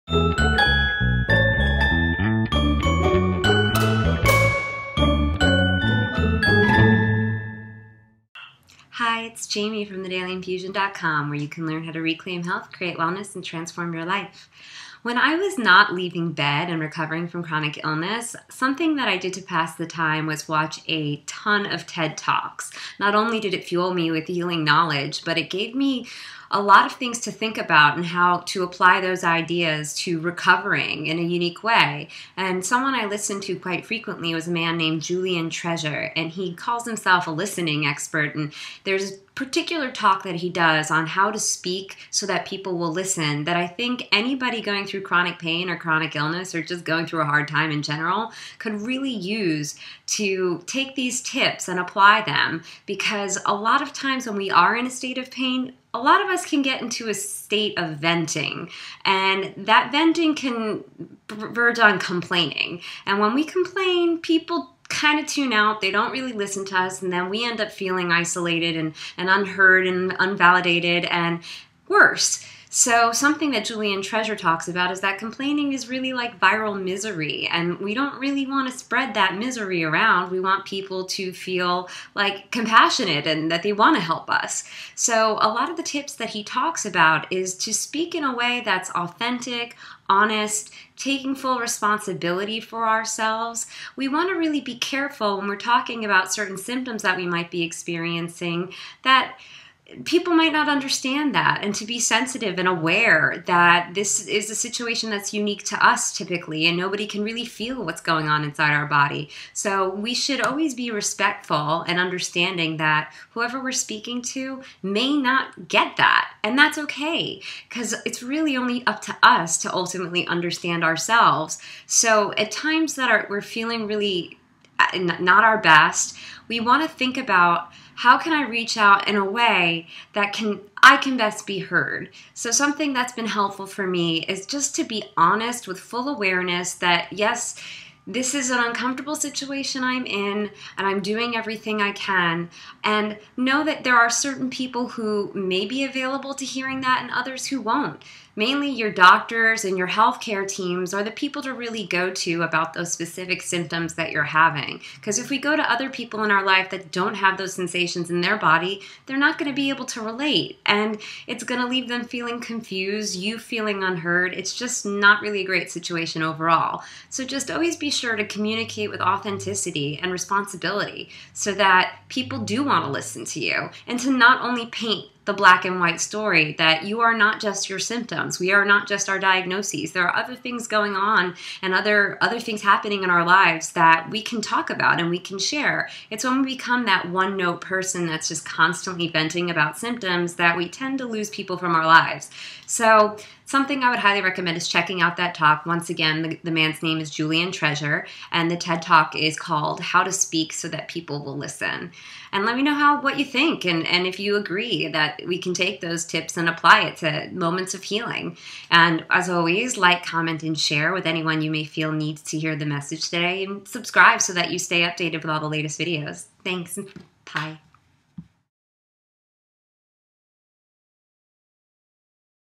Hi, it's Jamie from thedailyinfusion.com, where you can learn how to reclaim health, create wellness, and transform your life. When I was not leaving bed and recovering from chronic illness, something that I did to pass the time was watch a ton of TED Talks. Not only did it fuel me with healing knowledge, but it gave me a lot of things to think about and how to apply those ideas to recovering in a unique way. And someone I listened to quite frequently was a man named Julian Treasure, and he calls himself a listening expert. And there's a particular talk that he does on how to speak so that people will listen that I think anybody going through chronic pain or chronic illness or just going through a hard time in general could really use to take these tips and apply them, because a lot of times when we are in a state of pain, a lot of us can get into a state of venting, and that venting can verge on complaining. And when we complain, people kind of tune out. They don't really listen to us, and then we end up feeling isolated and unheard and unvalidated and worse. So something that Julian Treasure talks about is that complaining is really like viral misery, and we don't really want to spread that misery around. We want people to feel like compassionate and that they want to help us. So a lot of the tips that he talks about is to speak in a way that's authentic, honest, taking full responsibility for ourselves. We want to really be careful when we're talking about certain symptoms that we might be experiencing, that people might not understand that, and to be sensitive and aware that this is a situation that's unique to us typically, and nobody can really feel what's going on inside our body. So we should always be respectful and understanding that whoever we're speaking to may not get that, and that's okay, because it's really only up to us to ultimately understand ourselves. So at times that we're feeling really not our best, we want to think about, how can I reach out in a way that I can best be heard? So something that's been helpful for me is just to be honest with full awareness that, yes, this is an uncomfortable situation I'm in, and I'm doing everything I can, and know that there are certain people who may be available to hearing that and others who won't. Mainly your doctors and your healthcare teams are the people to really go to about those specific symptoms that you're having. Because if we go to other people in our life that don't have those sensations in their body, they're not going to be able to relate. And it's going to leave them feeling confused, you feeling unheard. It's just not really a great situation overall. So just always be sure to communicate with authenticity and responsibility so that people do want to listen to you, and to not only paint the black and white story that you are not just your symptoms. We are not just our diagnoses. There are other things going on and other things happening in our lives that we can talk about and we can share. It's when we become that one-note person that's just constantly venting about symptoms that we tend to lose people from our lives. So something I would highly recommend is checking out that talk. Once again, the man's name is Julian Treasure, and the TED Talk is called How to Speak So That People Will Listen. And let me know what you think, and if you agree that we can take those tips and apply it to moments of healing. And as always, like, comment, and share with anyone you may feel needs to hear the message today, and subscribe so that you stay updated with all the latest videos. Thanks. Bye.